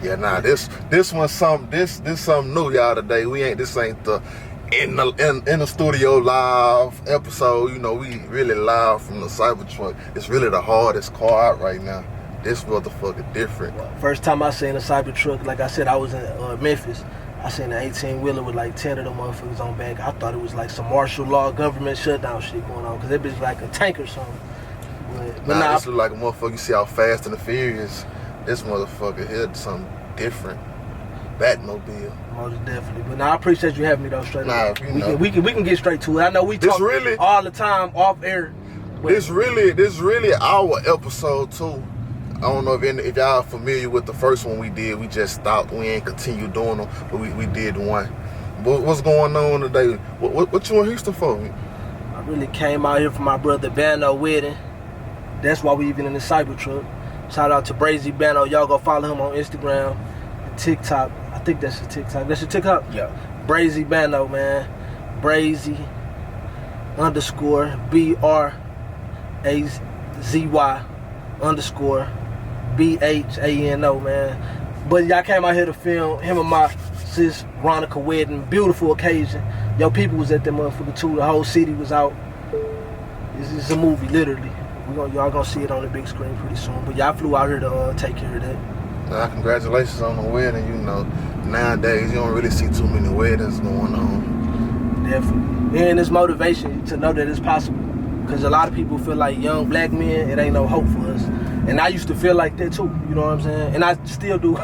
Yeah, nah, this one's something. This something new, y'all. Today this ain't the in the studio live episode. You know, we really live from the Cybertruck. It's really the hardest car out right now. This motherfucker different. First time I seen a Cybertruck, like I said, I was in Memphis. I seen an 18-wheeler with like 10 of them motherfuckers on back. I thought it was like some martial law government shutdown shit going on, because that bitch like a tank or something. But nah, this look like a motherfucker. You see how Fast and the Furious. This motherfucker here something different. Batmobile. Most definitely. But I appreciate you having me though, straight up. We can get straight to it. I know we talk all the time off air. This really our episode too. I don't know if y'all familiar with the first one we did. We just stopped. We ain't continue doing them, but we did one. What's going on today? What you in Houston for? I really came out here for my brother Bano wedding. That's why we even in the Cybertruck. Shout out to Brazy Bano. Y'all go follow him on Instagram and TikTok. I think that's your TikTok. That's your TikTok? Yeah. Brazy Bano, man. Brazy _ BRAZY _BHANO, man. But y'all came out here to film him and my sis Ronica wedding. Beautiful occasion. Yo, people was at that motherfucker too. The whole city was out. It's a movie, literally. Y'all gonna see it on the big screen pretty soon. But y'all flew out here to take care of that. Congratulations on the wedding. You know, nowadays you don't really see too many weddings going on. Definitely. And it's motivation to know that it's possible. Because a lot of people feel like young black men, it ain't no hope for us. And I used to feel like that too, you know what I'm saying? And I still do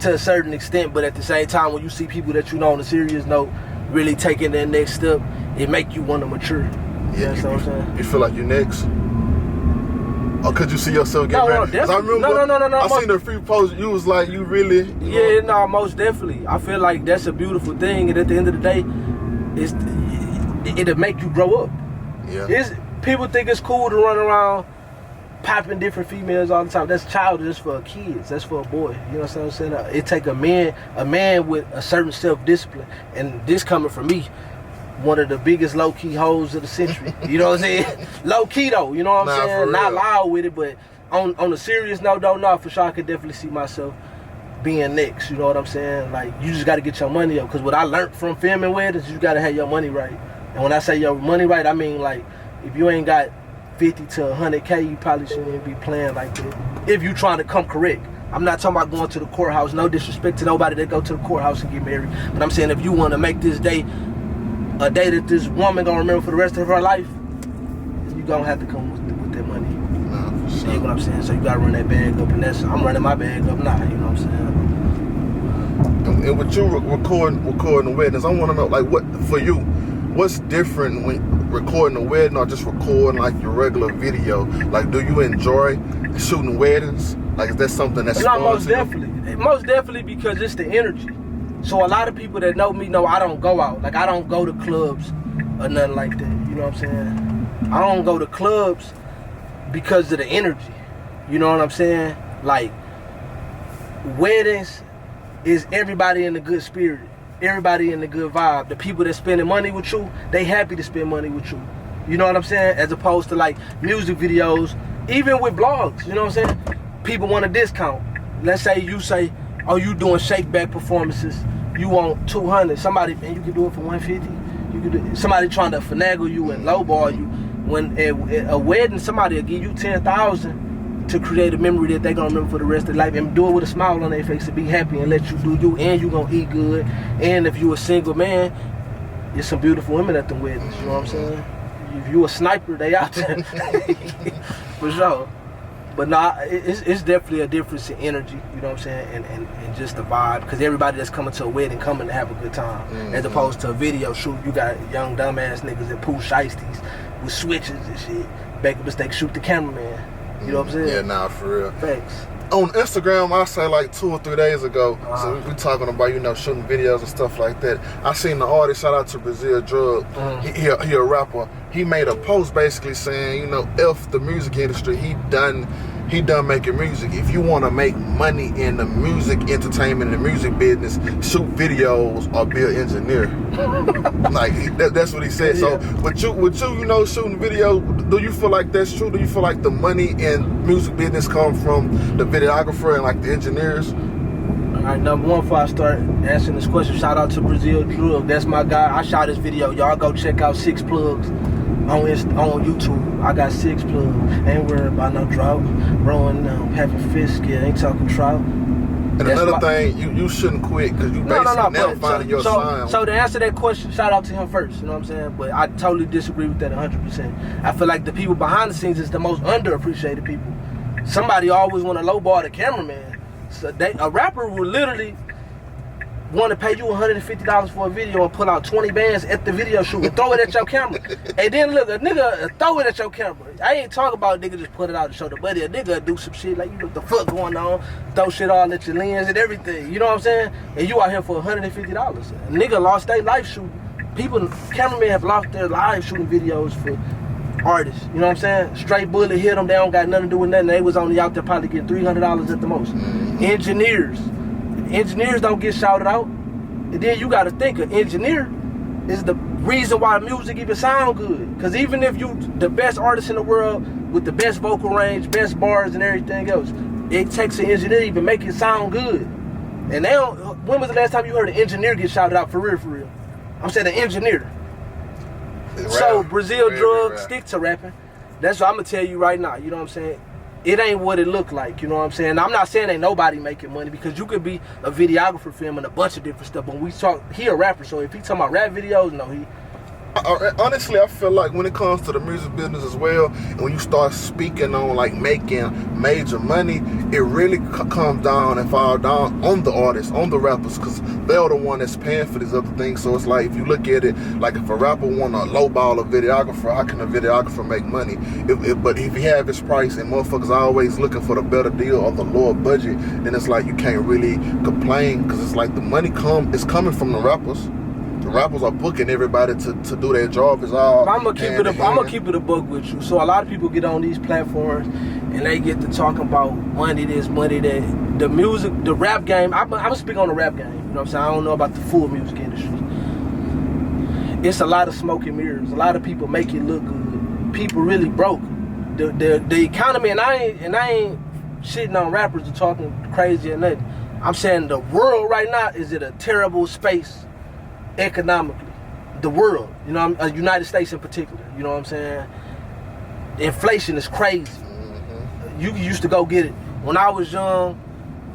to a certain extent, but at the same time, when you see people that you know on a serious note really taking that next step, it make you want to mature. Yeah, you know what I'm saying? You feel like you're next? Or could you see yourself get married? No, definitely. No. I seen a few posts, you was like, you really? Yeah, no, most definitely. I feel like that's a beautiful thing, and at the end of the day, it'll make you grow up. Yeah. People think it's cool to run around popping different females all the time. That's childish for kids. That's for a boy. You know what I'm saying? It take a man with a certain self-discipline. And this coming from me, one of the biggest low-key hoes of the century. You know what I'm saying? Low-key though, you know what I'm saying? Not loud with it, but on a serious note, for sure I could definitely see myself being next. You know what I'm saying? Like, you just got to get your money up. Because what I learned from filming weddings, you got to have your money right. And when I say your money right, I mean like, if you ain't got 50 to 100K, you probably shouldn't be playing like that. If you trying to come correct. I'm not talking about going to the courthouse. No disrespect to nobody that go to the courthouse and get married. But I'm saying if you want to make this day a day that this woman gonna remember for the rest of her life, you gonna have to come with that money. Nah, for sure. You know what I'm saying? So you gotta run that bag up, and I'm running my bag up now. You know what I'm saying? And with you recording the weddings, I want to know, like, what for you? What's different when recording a wedding or just recording like your regular video? Like, do you enjoy shooting weddings? Like, is that something that's fun? Most definitely because it's the energy. So a lot of people that know me know I don't go out. Like, I don't go to clubs or nothing like that. You know what I'm saying? I don't go to clubs because of the energy. You know what I'm saying? Like, weddings is everybody in the good spirit. Everybody in the good vibe. The people that spending money with you, they happy to spend money with you. You know what I'm saying? As opposed to like music videos, even with blogs, you know what I'm saying? People want a discount. Let's say you say, oh, you doing shake back performances, you want 200. Somebody, and you can do it for 150. You can do, somebody trying to finagle you and lowball you. When at a wedding, somebody will give you 10,000 to create a memory that they gonna remember for the rest of their life, and do it with a smile on their face to be happy and let you do you, and you gonna eat good. And if you a single man, there's some beautiful women at the weddings, you know what I'm saying? If you a sniper, they out there. For sure. But nah, it's definitely a difference in energy, you know what I'm saying, and just the vibe, because everybody that's coming to a wedding coming to have a good time, as opposed to a video shoot. You got young dumbass niggas that pull shiesties with switches and shit, make a mistake, shoot the cameraman. You know what I'm saying? Yeah, nah, for real. Thanks. On Instagram, I say like 2 or 3 days ago, so we talking about, you know, shooting videos and stuff like that. I seen the artist, shout out to Brazil Drug, he a rapper. He made a post basically saying, you know, F the music industry, he done making music. If you want to make money in the music entertainment and the music business, shoot videos or be an engineer. Like, that's what he said. Yeah. So with you, you know, shooting videos, do you feel like that's true? Do you feel like the money in music business come from the videographer and like the engineers? Alright, number one, before I start answering this question, shout out to Brazil Drug. That's my guy. I shot this video. Y'all go check out 6 plugs on YouTube. I got 6 plugs. Ain't worried about no drought. Rolling, having fish, yeah, ain't talking trout. And that's another thing, you shouldn't quit because you basically now finding your sound. So to answer that question, shout out to him first, you know what I'm saying? But I totally disagree with that 100%. I feel like the people behind the scenes is the most underappreciated people. Somebody always want to lowball the cameraman. So a rapper will literally want to pay you $150 for a video and pull out 20 bands at the video shoot and throw it at your camera. And then look, a nigga throw it at your camera. I ain't talking about nigga just put it out and show the buddy. A nigga do some shit like, you know what the fuck going on, throw shit all at your lens and everything. You know what I'm saying? And you out here for $150. A nigga lost their life shooting. People, cameramen have lost their lives shooting videos for artists. You know what I'm saying? Straight bullet hit them, they don't got nothing to do with nothing. They was only out there probably getting $300 at the most. Engineers don't get shouted out. And then you gotta think, an engineer is the reason why music even sound good. Because even if you the best artist in the world with the best vocal range, best bars and everything else, it takes an engineer to even make it sound good. And they don't, when was the last time you heard an engineer get shouted out for real, for real? I'm saying an engineer. So Brazil Drug, stick to rapping. That's what I'm gonna tell you right now, you know what I'm saying? It ain't what it look like, you know what I'm saying? I'm not saying ain't nobody making money, because you could be a videographer filming a bunch of different stuff. But when we talk, he a rapper, so if he talking about rap videos, no, he... Honestly, I feel like when it comes to the music business as well, and when you start speaking on like making major money, it really comes down and falls down on the artists, on the rappers, because they're the one that's paying for these other things. So it's like, if you look at it, like if a rapper want to lowball a videographer, how can a videographer make money? But if he have his price and motherfuckers are always looking for the better deal or the lower budget, then it's like you can't really complain, because it's like the money is coming from the rappers. The rappers are booking everybody to do their job. Is all. I'm gonna keep it a book with you. So a lot of people get on these platforms and they get to talking about money this, money that. The music, the rap game. I'm gonna speak on the rap game. You know what I'm saying? I don't know about the full music industry. It's a lot of smoke and mirrors. A lot of people make it look good. People really broke. The economy, and I ain't shitting on rappers or talking crazy or nothing. I'm saying the world right now is in a terrible space. Economically, the world, you know, United States in particular, you know what I'm saying? Inflation is crazy. You used to go get it. When I was young,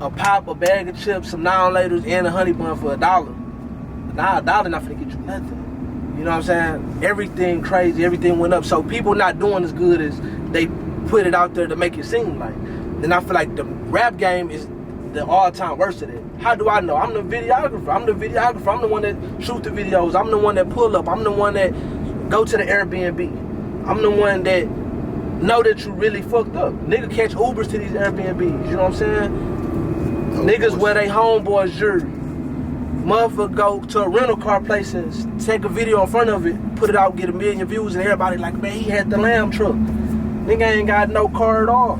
a pop, a bag of chips, some now-and-laters, and a honey bun for $1. Now $1 not finna get you nothing. You know what I'm saying? Everything crazy, everything went up. So people not doing as good as they put it out there to make it seem like. And I feel like the rap game is the all-time worst of it. How do I know? I'm the videographer. I'm the one that shoot the videos. I'm the one that pull up. I'm the one that go to the Airbnb. I'm the one that know that you really fucked up. Nigga catch Ubers to these Airbnbs. You know what I'm saying? Niggas wear they homeboys jewelry. Motherfucker go to a rental car place and take a video in front of it, put it out, get 1 million views, and everybody like, man, he had the lamb truck. Nigga ain't got no car at all.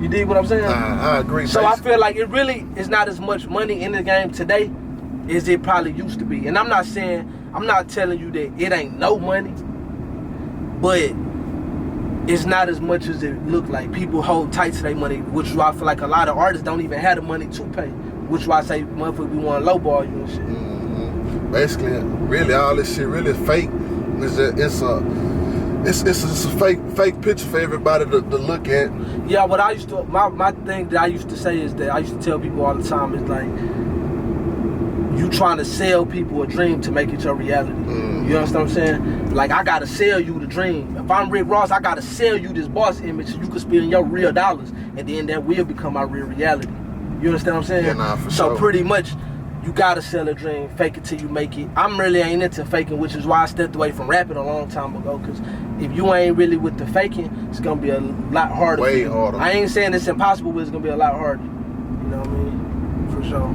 You dig what I'm saying? I agree. So I feel like it really is not as much money in the game today as it probably used to be. And I'm not telling you that it ain't no money, but it's not as much as it look like. People hold tight to their money, which is why I feel like a lot of artists don't even have the money to pay. Which is why I say, motherfucker, we want to lowball you and shit. Mm-hmm. Basically, really, all this shit really fake. It's a fake picture for everybody to look at. Yeah, what I used to, my thing that I used to say is that I used to tell people all the time is like, you trying to sell people a dream to make it your reality. Mm. You understand what I'm saying? Like, I gotta sell you the dream. If I'm Rick Ross, I gotta sell you this boss image so you can spend your real dollars, and then that will become my real reality. You understand what I'm saying? Yeah, nah, for so sure. Pretty much, you gotta sell a dream, fake it till you make it. I'm really ain't into faking, which is why I stepped away from rapping a long time ago, because if you ain't really with the faking, it's gonna be a lot harder. Way harder. I ain't saying it's impossible, but it's gonna be a lot harder. You know what I mean? For sure.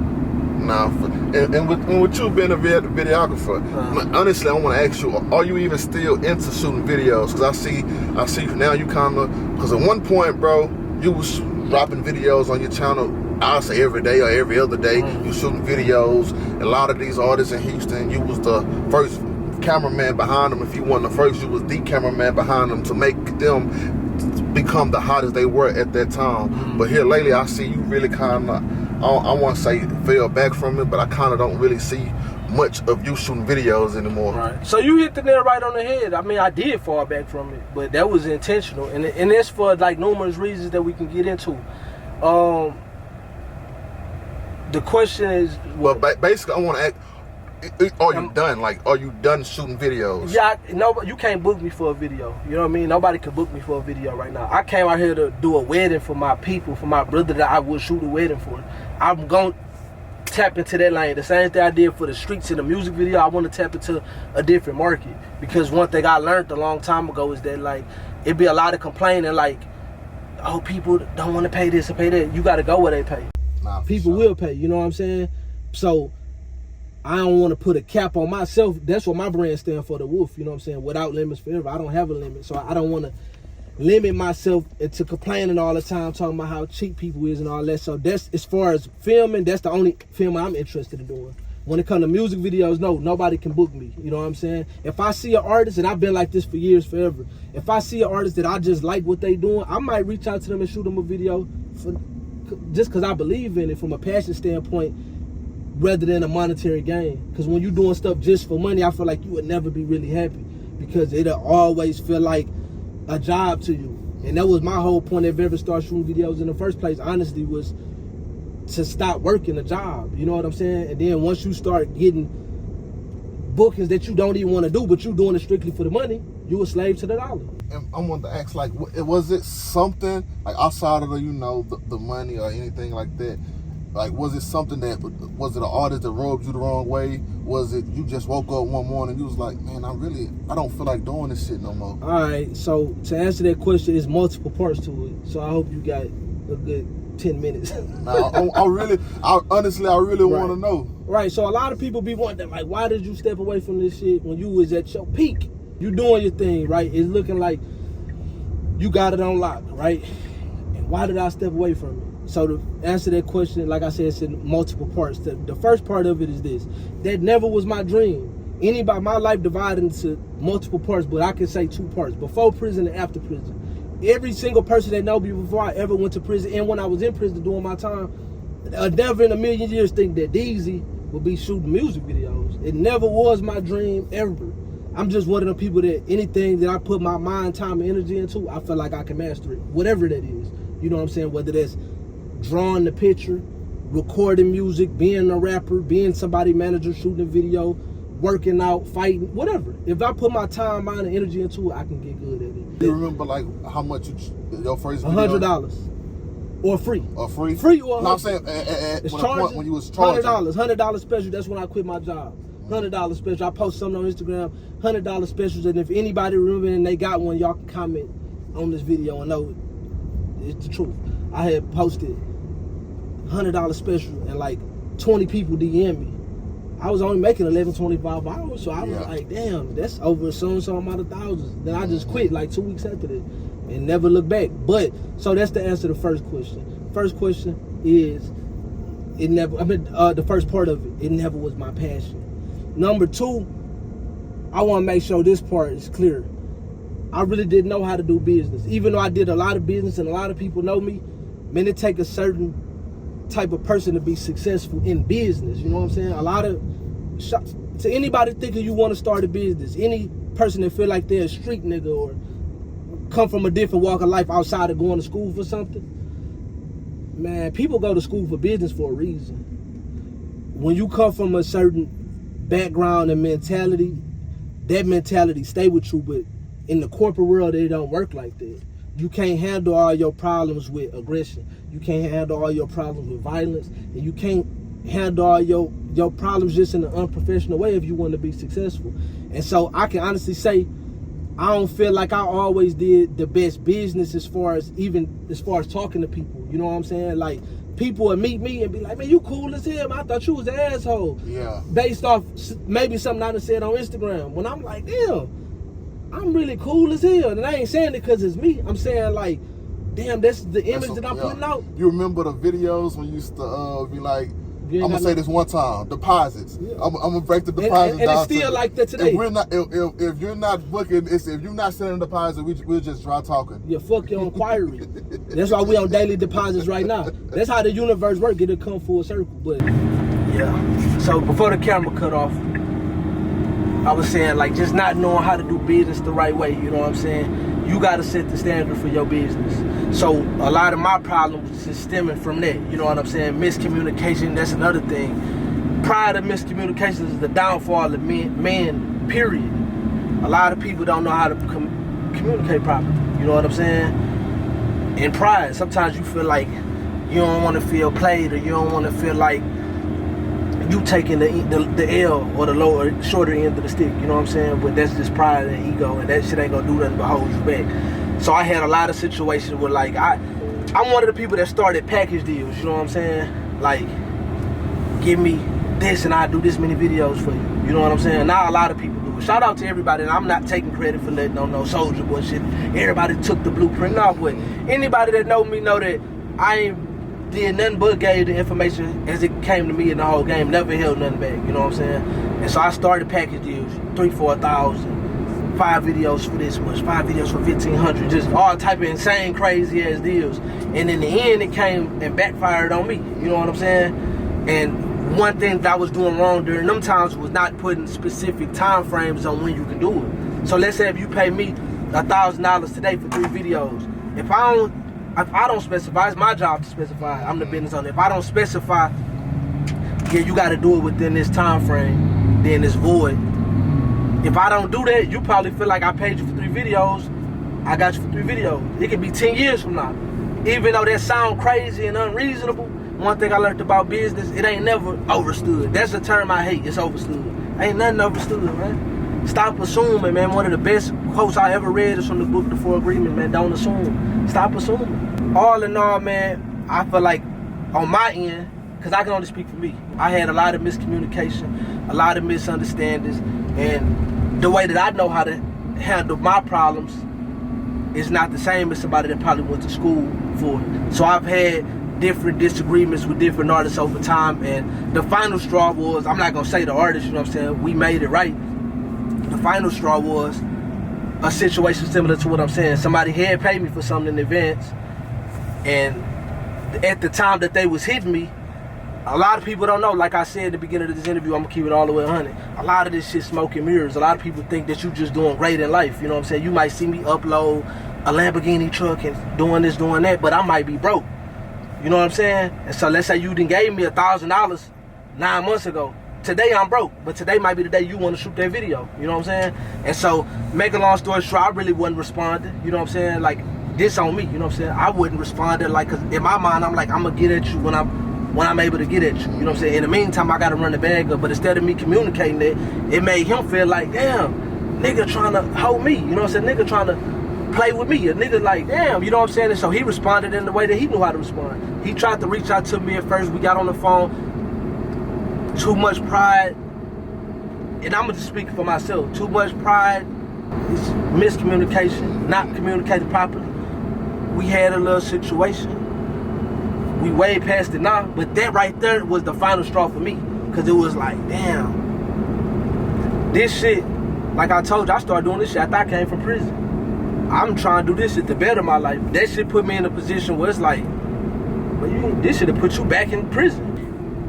Nah, and with you being a videographer, honestly, I want to ask you: are you even still into shooting videos? Because I see now you kind of. Because at one point, bro, you was dropping videos on your channel. I'll say every day or every other day. You shooting videos. A lot of these artists in Houston, you was the first cameraman behind them. If you weren't the first, you was the cameraman behind them to make them become the hottest they were at that time. But here lately, I see you really kind of I want to say fell back from it, but I kind of don't really see much of you shooting videos anymore. Right. So you hit the nail right on the head. I mean, I did fall back from it, but that was intentional, and it's for like numerous reasons that we can get into. The question is, well, basically, I want to ask. Are you done? Like, are you done shooting videos? Yeah, no, you can't book me for a video. You know what I mean? Nobody can book me for a video right now. I came out here to do a wedding for my people, for my brother that I would shoot a wedding for. I'm going to tap into that lane. The same thing I did for the streets in the music video, I want to tap into a different market. Because one thing I learned a long time ago is that, like, it'd be a lot of complaining, like, oh, people don't want to pay this or pay that. You got to go where they pay. Nah, people will pay, you know what I'm saying? So I don't want to put a cap on myself. That's what my brand stands for, the Wolf, you know what I'm saying? Without limits forever. I don't have a limit. So I don't want to limit myself into complaining all the time, talking about how cheap people is and all that. So that's, as far as filming, that's the only film I'm interested in doing. When it comes to music videos, no, nobody can book me. You know what I'm saying? If I see an artist, and I've been like this for years, forever. If I see an artist that I just like what they doing, I might reach out to them and shoot them a video just because I believe in it from a passion standpoint, rather than a monetary gain. Because when you're doing stuff just for money, I feel like you would never be really happy, because it'll always feel like a job to you. And that was my whole point of ever start shooting videos in the first place, honestly, was to stop working a job. You know what I'm saying? And then once you start getting bookings that you don't even want to do, but you're doing it strictly for the money, you a slave to the dollar. And I wanted to ask, like, was it something like outside of the money or anything like that? Like, was it something that, was it an artist that rubbed you the wrong way? Was it you just woke up one morning and you was like, man, I don't feel like doing this shit no more? All right, so to answer that question, there's multiple parts to it. So I hope you got a good 10 minutes. Now, I honestly want to know. Right, so a lot of people be wondering, like, why did you step away from this shit when you was at your peak? You doing your thing, right? It's looking like you got it on lock, right? And why did I step away from it? So to answer that question, like I said, it's in multiple parts. The first part of it is this: that never was my dream. My life divided into multiple parts, but I can say 2 parts: before prison and after prison. Every single person that know me before I ever went to prison, and when I was in prison doing my time, never in a million years think that DZ would be shooting music videos. It never was my dream, ever. I'm just one of the people that anything that I put my mind, time, and energy into, I feel like I can master it, whatever that is. You know what I'm saying? Whether that's drawing the picture, recording music, being a rapper, being somebody manager, shooting a video, working out, fighting, whatever. If I put my time, mind, and energy into it, I can get good at it. Do you remember, like, how much your first video? $100 or free. Or free? Free or $100. No, I'm saying when you was charging. $100 special. That's when I quit my job. $100 special. I post something on Instagram. $100 specials, and if anybody remember and they got one, y'all can comment on this video and know it's the truth. I had posted $100 special, and like 20 people DM me. I was only making $11.25 hours, so I was like, damn, that's over some amount of thousands. Then I just quit like 2 weeks after that and never looked back. But so that's the answer to the first question. First question is, the first part of it never was my passion. Number 2, I want to make sure this part is clear. I really didn't know how to do business. Even though I did a lot of business and a lot of people know me, man, it take a certain type of person to be successful in business. You know what I'm saying? To anybody thinking you want to start a business, any person that feel like they're a street nigga or come from a different walk of life outside of going to school for something, man, people go to school for business for a reason. When you come from a certain background and mentality, that mentality stay with you, but in the corporate world, it don't work like that. You can't handle all your problems with aggression. You can't handle all your problems with violence. And you can't handle all your problems just in an unprofessional way if you want to be successful. And so I can honestly say, I don't feel like I always did the best business as far as talking to people. You know what I'm saying? Like, people would meet me and be like, man, you cool as hell. I thought you was an asshole. Yeah. Based off maybe something I done said on Instagram. When I'm like, damn, I'm really cool as hell. And I ain't saying it because it's me. I'm saying, like, damn, that's the image that I'm putting out. You remember the videos when you used to be like, I'm gonna say this one time: deposits. Yeah. I'm gonna break the deposits and down. it's still like that today. If we're not, if you're not booking, if you're not sending a deposit, we'll just try talking. Yeah, fuck your inquiry. That's why we on daily deposits right now. That's how the universe works. It'll come full circle. But yeah. So before the camera cut off, I was saying like just not knowing how to do business the right way. You know what I'm saying? You got to set the standard for your business. So a lot of my problems is stemming from that. You know what I'm saying? Miscommunication, that's another thing. Prior to miscommunication is the downfall of men, period. A lot of people don't know how to communicate properly. You know what I'm saying? And pride, sometimes you feel like you don't want to feel played, or you don't want to feel like you taking the L or the lower, shorter end of the stick, you know what I'm saying? But that's just pride and ego, and that shit ain't gonna do nothing but hold you back. So I had a lot of situations where like, I'm one of the people that started package deals, you know what I'm saying? Like, give me this and I do this many videos for you, you know what I'm saying? Now a lot of people do it. Shout out to everybody, and I'm not taking credit for letting on no soldier boy shit. Everybody took the blueprint off with. Anybody that know me know that I ain't did nothing but gave the information as it came to me in the whole game. Never held nothing back, you know what I'm saying? And so I started package deals, 3,000-4,000, 5 videos for this much, 5 videos for 1,500, just all type of insane, crazy ass deals. And in the end, it came and backfired on me, you know what I'm saying? And one thing that I was doing wrong during them times was not putting specific time frames on when you can do it. So let's say if you pay me $1,000 today for 3 videos, if I don't specify, it's my job to specify. I'm the business owner. If I don't specify, yeah, you got to do it within this time frame, then it's void. If I don't do that, you probably feel like I paid you for 3 videos. I got you for 3 videos. It could be 10 years from now. Even though that sound crazy and unreasonable, one thing I learned about business, it ain't never overstood. That's a term I hate. It's overstood. Ain't nothing overstood, man. Stop assuming, man. One of the best quotes I ever read is from the book, The 4 Agreements, man. Don't assume. Stop assuming. All in all, man, I feel like on my end, because I can only speak for me, I had a lot of miscommunication, a lot of misunderstandings, and the way that I know how to handle my problems is not the same as somebody that probably went to school for it. So I've had different disagreements with different artists over time, and the final straw was, I'm not going to say the artist, you know what I'm saying, we made it right. The final straw was a situation similar to what I'm saying. Somebody had paid me for something in advance, and at the time that they was hitting me, a lot of people don't know, like I said at the beginning of this interview, I'm gonna keep it all the way 100. A lot of this shit smoke and mirrors. A lot of people think that you just doing great in life, you know what I'm saying? You might see me upload a Lamborghini truck and doing this, doing that, but I might be broke. You know what I'm saying? And so let's say you done gave me $1,000 9 months ago. Today I'm broke, but today might be the day you want to shoot that video. You know what I'm saying? And so, make a long story short, I really wasn't responding. You know what I'm saying? Like, this on me, you know what I'm saying? I wouldn't respond to, like, cause in my mind, I'm like, I'm gonna get at you when I'm able to get at you. You know what I'm saying? In the meantime, I gotta run the bag up. But instead of me communicating it, it made him feel like, damn, nigga trying to hold me. You know what I'm saying? Nigga trying to play with me. A nigga like, damn, you know what I'm saying? And so he responded in the way that he knew how to respond. He tried to reach out to me at first. We got on the phone. Too much pride, and I'm gonna just speak for myself. Too much pride, is miscommunication, not communicating properly. We had a little situation. We way past it now, but that right there was the final straw for me, because it was like, damn, this shit, like I told you, I started doing this shit after I came from prison. I'm trying to do this shit to better my life. That shit put me in a position where it's like, well, this should have put you back in prison.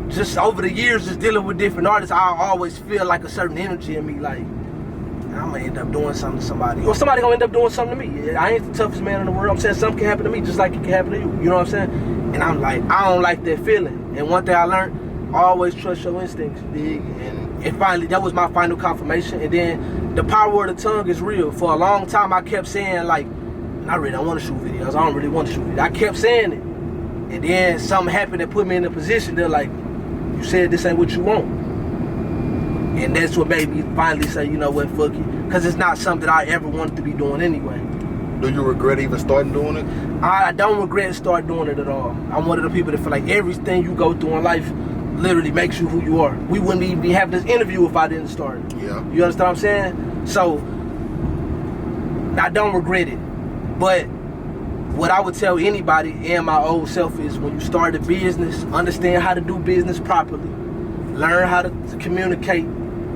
Just over the years, just dealing with different artists, I always feel like a certain energy in me, like, I'm gonna end up doing something to somebody, or somebody gonna end up doing something to me. I ain't the toughest man in the world. I'm saying something can happen to me just like it can happen to you. You know what I'm saying? And I'm like, I don't like that feeling. And one thing I learned, always trust your instincts, dig. And finally, that was my final confirmation. And then the power of the tongue is real. For a long time, I kept saying, like, I really don't want to shoot videos. I don't really want to shoot videos. I kept saying it. And then something happened that put me in a position that, like, you said this ain't what you want. And that's what made me finally say, you know what, fuck it. Because it's not something I ever wanted to be doing anyway. Do you regret even starting doing it? I don't regret starting doing it at all. I'm one of the people that feel like everything you go through in life literally makes you who you are. We wouldn't even be having this interview if I didn't start it. Yeah. You understand what I'm saying? So, I don't regret it. But what I would tell anybody and my old self is, when you start a business, understand how to do business properly, learn how to communicate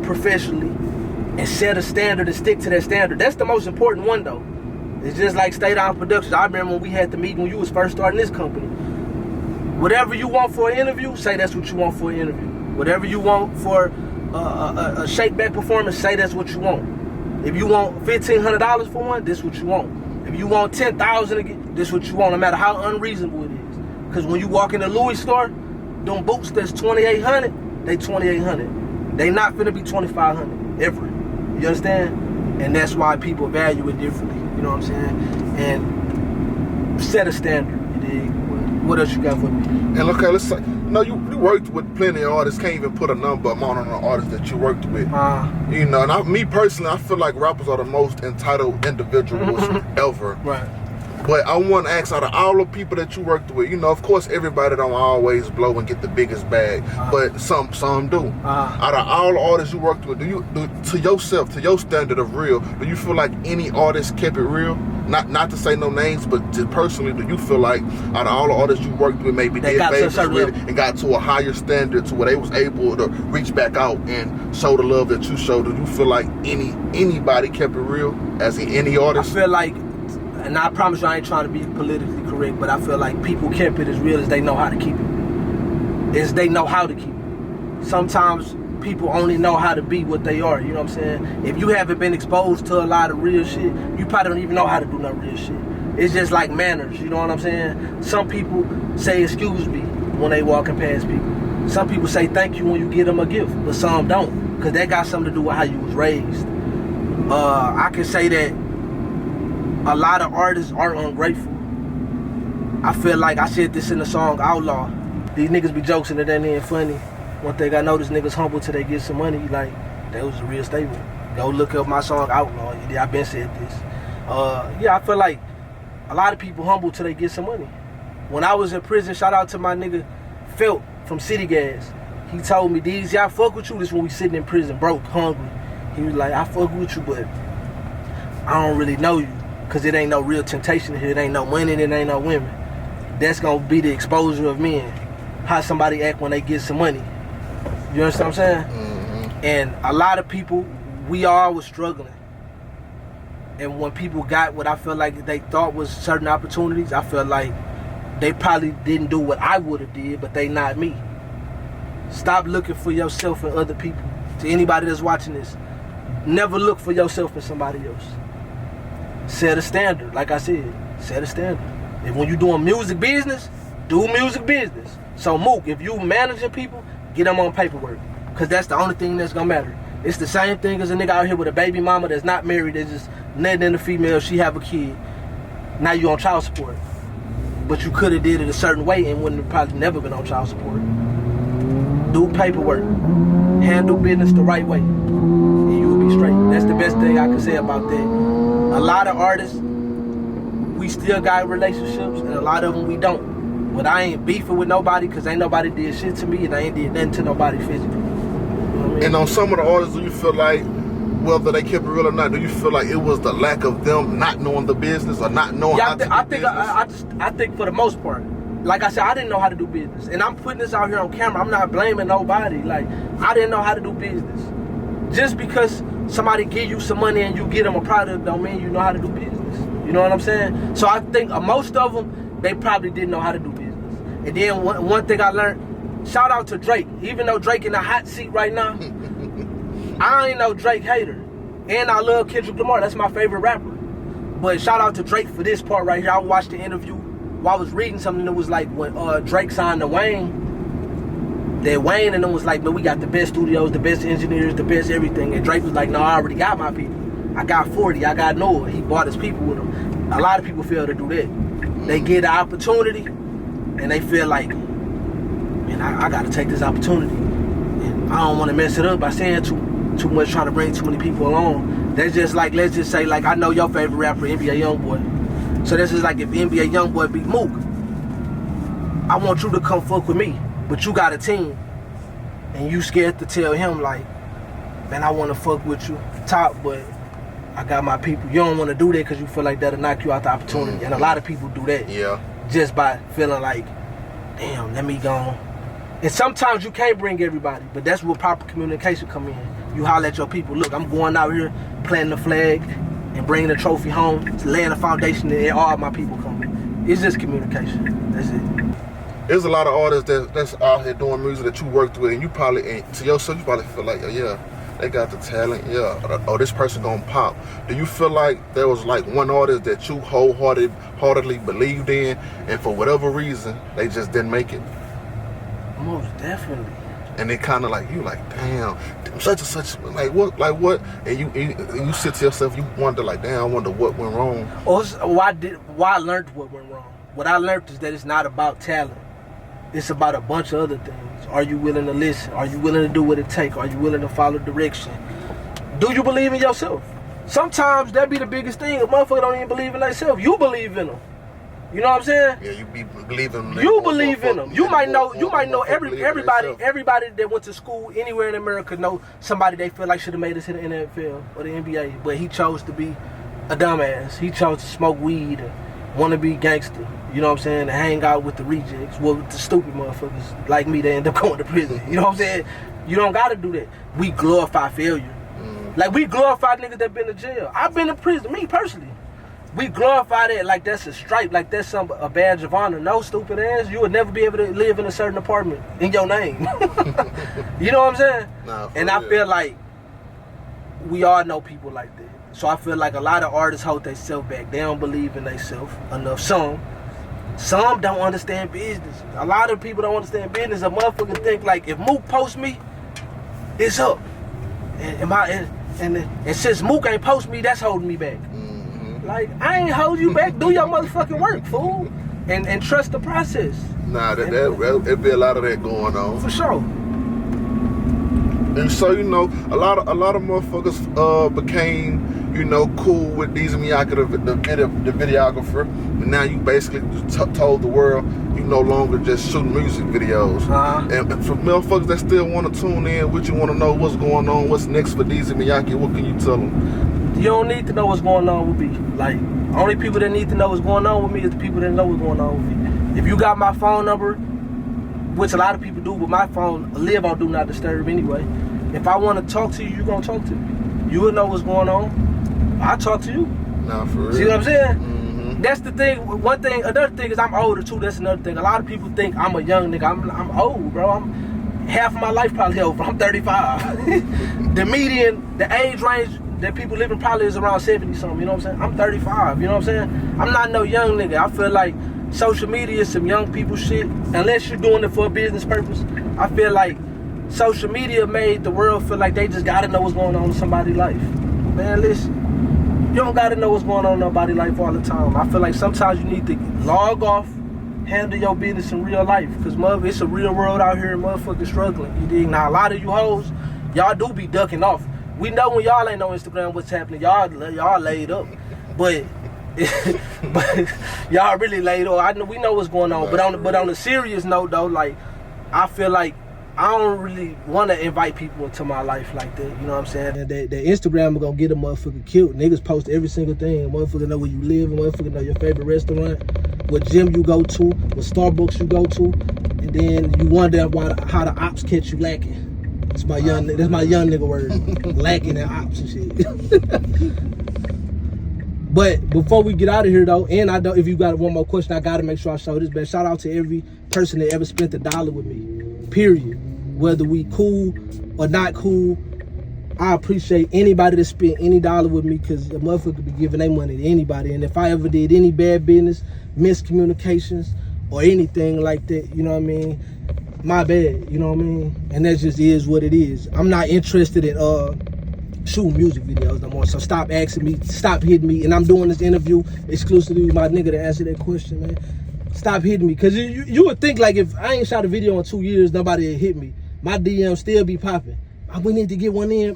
professionally, and set a standard and stick to that standard. That's the most important one though. It's just like Stay Down Productions. I remember when we had the meeting when you was first starting this company. Whatever you want for an interview, say that's what you want for an interview. Whatever you want for a shake back performance, say that's what you want. If you want $1,500 for one, this what you want. If you want $10,000 again, this what you want, no matter how unreasonable it is. Because when you walk in the Louis store, them boots that's $2,800, they $2,800. They not finna be $2,500 ever. You understand? And that's why people value it differently. You know what I'm saying? And set a standard. You dig? What else you got for me? And okay, let's say, you worked with plenty of artists. Can't even put a number amount on the artists that you worked with. You know, and me personally, I feel like rappers are the most entitled individuals ever. Right. But I want to ask, out of all the people that you worked with, you know, of course, everybody don't always blow and get the biggest bag, but some do. Out of all the artists you worked with, to yourself, to your standard of real, do you feel like any artist kept it real? Not to say no names, but just personally, do you feel like out of all the artists you worked with, maybe did favors with it and got to a higher standard to where they was able to reach back out and show the love that you showed? Do you feel like anybody kept it real, as in any artist? I feel like, and I promise you I ain't trying to be politically correct, but I feel like people kept it as real as they know how to keep it. As they know how to keep it. Sometimes people only know how to be what they are, you know what I'm saying? If you haven't been exposed to a lot of real shit, you probably don't even know how to do no real shit. It's just like manners, you know what I'm saying? Some people say excuse me when they walking past people. Some people say thank you when you give them a gift, but some don't, because that got something to do with how you was raised. I can say that a lot of artists are ungrateful. I feel like I said this in the song Outlaw. These niggas be joking that they ain't funny. One thing I noticed, niggas humble till they get some money. Like, that was a real statement. Go look up my song Outlaw. Yeah, I been said this. Yeah, I feel like a lot of people humble till they get some money. When I was in prison, shout out to my nigga Felt from City Gas. He told me, "These, I fuck with you." This when we sitting in prison, broke, hungry. He was like, "I fuck with you, but I don't really know you. Cause it ain't no real temptation here. It ain't no money, it ain't no women. That's gonna be the exposure of men. How somebody act when they get some money. You understand what I'm saying? And a lot of people, we all was struggling. And when people got what I feel like they thought was certain opportunities, I feel like they probably didn't do what I would have did, but they not me. Stop looking for yourself and other people. To anybody that's watching this, never look for yourself and somebody else. Set a standard, like I said, set a standard. And when you doing music business, do music business. So Mook, if you managing people, get them on paperwork. Cause that's the only thing that's gonna matter. It's the same thing as a nigga out here with a baby mama that's not married, that's just netting in a female, she have a kid. Now you on child support. But you could have did it a certain way and wouldn't have probably never been on child support. Do paperwork. Handle business the right way. And you will be straight. That's the best thing I can say about that. A lot of artists, we still got relationships, and a lot of them we don't. But I ain't beefing with nobody, because ain't nobody did shit to me, and I ain't did nothing to nobody physically. You know what I mean? And on some of the artists, do you feel like, whether they kept it real or not, do you feel like it was the lack of them not knowing the business or not knowing how to do business? I think for the most part, like I said, I didn't know how to do business. And I'm putting this out here on camera. I'm not blaming nobody. Like, I didn't know how to do business. Just because somebody give you some money and you get them a product don't mean you know how to do business. You know what I'm saying? So I think most of them, they probably didn't know how to do business. And then one thing I learned, shout out to Drake. Even though Drake in the hot seat right now, I ain't no Drake hater. And I love Kendrick Lamar. That's my favorite rapper. But shout out to Drake for this part right here. I watched the interview while I was reading something that was like when Drake signed to Wayne. That Wayne and them was like, man, we got the best studios, the best engineers, the best everything. And Drake was like, no, I already got my people. I got 40, I got Noah. He brought his people with him. A lot of people fail to do that. They get the opportunity and they feel like, man, I got to take this opportunity. And I don't want to mess it up by saying too much, trying to bring too many people along. That's just like, let's just say, like, I know your favorite rapper, NBA Youngboy. So that's just like if NBA Youngboy beat Mook, I want you to come fuck with me. But you got a team, and you scared to tell him, like, man, I want to fuck with you, top, but I got my people. You don't want to do that because you feel like that'll knock you out the opportunity. And a lot of people do that. Yeah. Just by feeling like, damn, let me go. And sometimes you can't bring everybody, but that's where proper communication come in. You holler at your people, look, I'm going out here planting the flag and bringing the trophy home, laying the foundation, and all my people coming. It's just communication. That's it. There's a lot of artists that's out here doing music that you worked with, and you probably, and to yourself, you probably feel like, yeah, they got the talent, yeah, or this person gonna pop. Do you feel like there was like one artist that you wholeheartedly believed in, and for whatever reason, they just didn't make it? Most definitely. And they kind of like, you like, damn, such and such, like what? And you sit to yourself, you wonder like, damn, I wonder what went wrong. Or why I learned what went wrong. What I learned is that it's not about talent. It's about a bunch of other things. Are you willing to listen? Are you willing to do what it takes? Are you willing to follow direction? Do you believe in yourself? Sometimes that be the biggest thing. A motherfucker don't even believe in themselves. You believe in them. You know what I'm saying? Yeah, you be believing. You believe in them. You might know everybody that went to school anywhere in America know somebody they feel like should have made it to the NFL or the NBA, but he chose to be a dumbass. He chose to smoke weed and want to be gangster. You know what I'm saying? And hang out with the rejects, with the stupid motherfuckers like me that end up going to prison. You know what I'm saying? You don't gotta do that. We glorify failure. Like we glorify niggas that been to jail. I've been to prison, me personally. We glorify that like that's a stripe, like that's a badge of honor. No, stupid ass, you would never be able to live in a certain apartment in your name. You know what I'm saying? Nah, and I feel like we all know people like that. So I feel like a lot of artists hold themselves back. They don't believe in themselves enough. Some don't understand business. A lot of people don't understand business. A motherfucker think like if Mook posts me, it's up. And since Mook ain't post me, that's holding me back. Like, I ain't hold you back. Do your motherfucking work, fool. And trust the process. Nah, there'd be a lot of that going on. For sure. And so, you know, a lot of motherfuckers became, you know, cool with Deezy Miyake, the videographer. And now you basically told the world you no longer just shooting music videos. And for motherfuckers that still want to tune in, what you want to know what's going on, what's next for Deezy Miyake, what can you tell them? You don't need to know what's going on with me. Like, only people that need to know what's going on with me is the people that know what's going on with me. If you got my phone number, which a lot of people do, but my phone live on Do Not Disturb anyway. If I want to talk to you, you're going to talk to me. You will know what's going on. I'll talk to you. Nah, for real. See what I'm saying? That's the thing. One thing, another thing is I'm older too. That's another thing. A lot of people think I'm a young nigga. I'm old, bro. Half of my life probably over. I'm 35. The median, the age range that people living probably is around 70 something. You know what I'm saying? I'm 35. You know what I'm saying? I'm not no young nigga. I feel like social media is some young people shit. Unless you're doing it for a business purpose. I feel like social media made the world feel like they just gotta know what's going on in somebody's life. Man, listen, you don't gotta know what's going on in nobody's life all the time. I feel like sometimes you need to log off, handle your business in real life, because it's a real world out here and motherfuckers struggling. You dig? Now a lot of you hoes, y'all do be ducking off. We know when y'all ain't on Instagram what's happening. Y'all laid up, but y'all really laid up. We know what's going on. But on a serious note though, like I feel like I don't really want to invite people into my life like that. You know what I'm saying? And that Instagram is gonna get a motherfucker killed. Niggas post every single thing. A motherfucker know where you live. A motherfucker know your favorite restaurant, what gym you go to, what Starbucks you go to, and then you wonder how the ops catch you lacking. That's my young nigga word. Lacking in ops and shit. But before we get out of here though, and if you got one more question, I gotta make sure I show this. But shout out to every person that ever spent $1 with me. Period. Whether we cool or not cool, I appreciate anybody that spent any dollar with me, because a motherfucker be giving their money to anybody. And if I ever did any bad business, miscommunications, or anything like that, you know what I mean? My bad, you know what I mean? And that just is what it is. I'm not interested in shooting music videos no more. So stop asking me, stop hitting me. And I'm doing this interview exclusively with my nigga to answer that question, man. Stop hitting me. Cause you would think like if I ain't shot a video in 2 years, nobody would hit me. My DM still be popping. We need to get one in.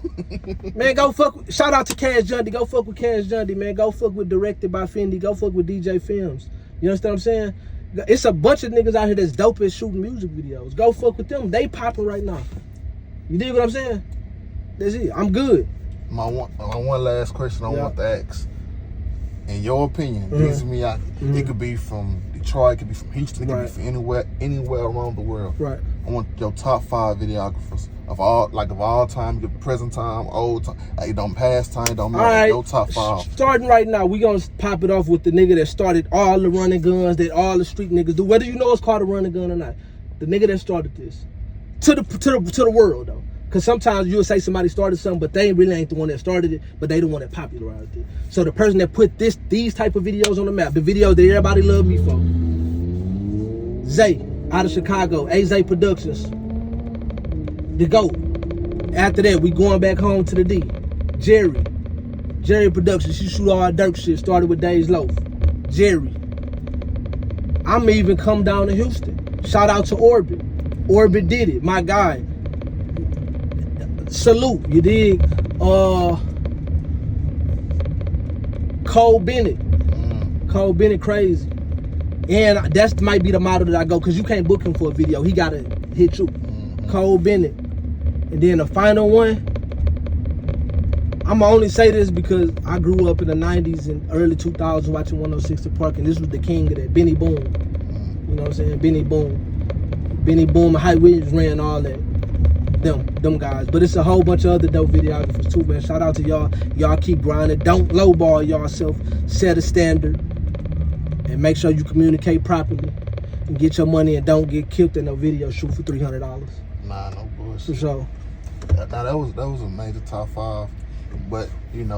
Man, go fuck shout out to Cash Jundy. Go fuck with Cash Jundy, man. Go fuck with Directed by Fendi. Go fuck with DJ Films. You understand what I'm saying? It's a bunch of niggas out here that's dope at shooting music videos. Go fuck with them. They popping right now. You dig what I'm saying? That's it. I'm good. My one last question I want to ask. In your opinion, it could be from Detroit, it could be from Houston, it could be from anywhere around the world. Right. I want your top 5 videographers of all time, present time, old time, like don't past time, don't matter. Right. Your top 5. Starting right now, we gonna pop it off with the nigga that started all the running guns that all the street niggas do. Whether you know it's called a running gun or not, the nigga that started this to the world though. Cause sometimes you'll say somebody started something, but they really ain't the one that started it, but they the one that popularized it. So the person that put these type of videos on the map, the videos that everybody loved me for, Zay out of Chicago, Zay Productions, the GOAT. After that, we going back home to the D. Jerry Productions, she shoot all our dirt shit. Started with Days Loaf. Jerry. I'm even come down to Houston. Shout out to Orbit. Orbit did it, my guy. Salute, you dig? Cole Bennett. Cole Bennett crazy. And that might be the model that I go, because you can't book him for a video. He got to hit you. Cole Bennett. And then the final one, I'm going to only say this because I grew up in the 90s and early 2000s watching 106 Park, and this was the king of that, Benny Boom. You know what I'm saying? Benny Boom and Hype Williams ran all that. Them guys. But it's a whole bunch of other dope videographers too, man. Shout out to y'all. Y'all keep grinding. Don't lowball yourself. Set a standard. And make sure you communicate properly. And get your money and don't get killed in no video shoot for $300. Nah, no bullshit. For sure. Nah, that was a major top 5. But,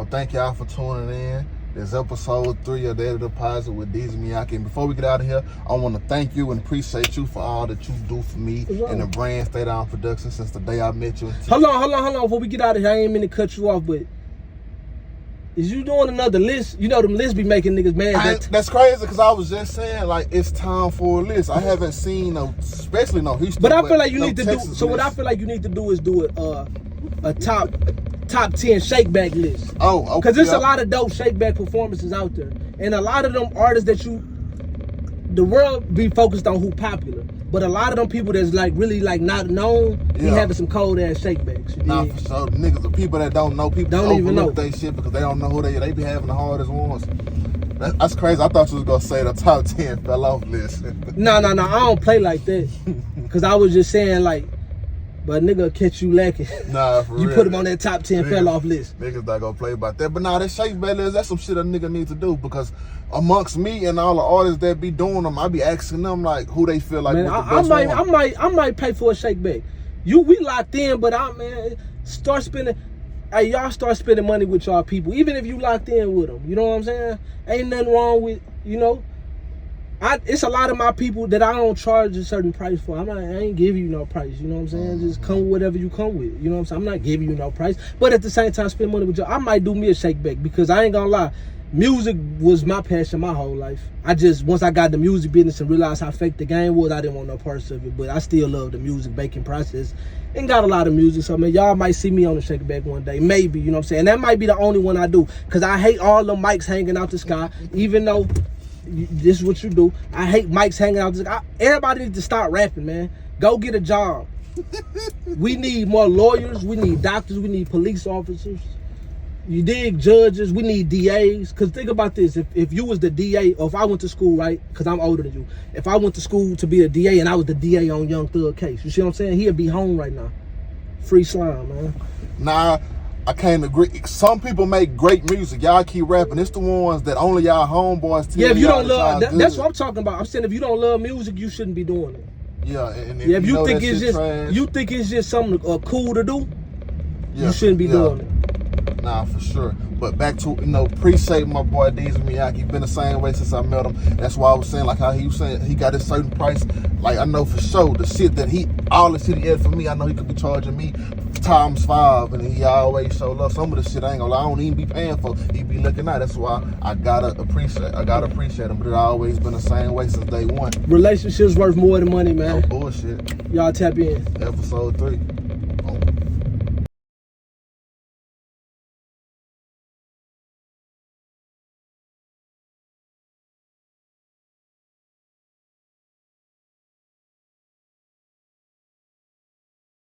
thank y'all for tuning in. This episode 3 of Daily Deposit with Deezy Miyake. And before we get out of here, I want to thank you and appreciate you for all that you do for me and the brand Stay Down Productions since the day I met you. Hold on. Before we get out of here, I ain't mean to cut you off, but is you doing another list? You know them lists be making niggas mad. That's crazy, because I was just saying, like, it's time for a list. I haven't seen especially no Houston. But I feel like you need to do. Texas So what list. I feel like you need to do is do a top 10 shake back list. Oh, okay. Because there's a lot of dope shake back performances out there. And a lot of them artists that the world be focused on who popular. But a lot of them people that's like really like not known, be having some cold ass shake backs. Nah, for sure. Niggas, the people that don't know, people don't even know they shit because they don't know who they be having the hardest ones. That's crazy. I thought you was gonna say the top 10 fell off list. No, I don't play like that. Cause I was just saying like, but nigga catch you lacking. Nah, for you real. put him on that top 10 fell off list. Niggas not gonna play about that. But nah, that shake back list, that's some shit a nigga need to do, because amongst me and all the artists that be doing them, I be asking them like who they feel like with the best one. I might pay for a shake back. We locked in, but start spending. Hey, y'all start spending money with y'all people, even if you locked in with them. You know what I'm saying? Ain't nothing wrong with, it's a lot of my people that I don't charge a certain price for. I ain't giving you no price. You know what I'm saying? Just come with whatever you come with. You know what I'm saying? I'm not giving you no price. But at the same time, spend money with y'all. I might do me a shake back, because I ain't gonna lie. Music was my passion my whole life. Once I got the music business and realized how fake the game was, I didn't want no parts of it. But I still love the music making process and got a lot of music. So, man, y'all might see me on the shake back one day. Maybe, you know what I'm saying? And that might be the only one I do, because I hate all the mics hanging out the sky, even though this is what you do. I hate mics hanging out the sky. Everybody needs to start rapping, man. Go get a job. We need more lawyers. We need doctors. We need police officers. You dig? Judges. We need DAs. Because think about this. If you was the DA, or if I went to school, right? Because I'm older than you. If I went to school to be a DA and I was the DA on Young Thug case, you see what I'm saying? He'd be home right now. Free slime, man. Nah, I can't agree. Some people make great music. Y'all keep rapping. It's the ones that only y'all homeboys tell. Yeah, if you don't love, that's what I'm talking about. I'm saying if you don't love music, you shouldn't be doing it. Yeah, and if you think it's just something cool to do, you shouldn't be doing it. Nah, for sure. But back to, appreciate my boy Deezy Miyake. Been the same way since I met him. That's why I was saying, like how he was saying he got a certain price. Like, I know for sure the shit that all the shit he had for me, I know he could be charging me ×5, and he always show love. Some of the shit I ain't gonna lie, I don't even be paying for. He be looking at. That's why I gotta appreciate him. But it always been the same way since day one. Relationships worth more than money, man. No bullshit. Y'all tap in. Episode 3.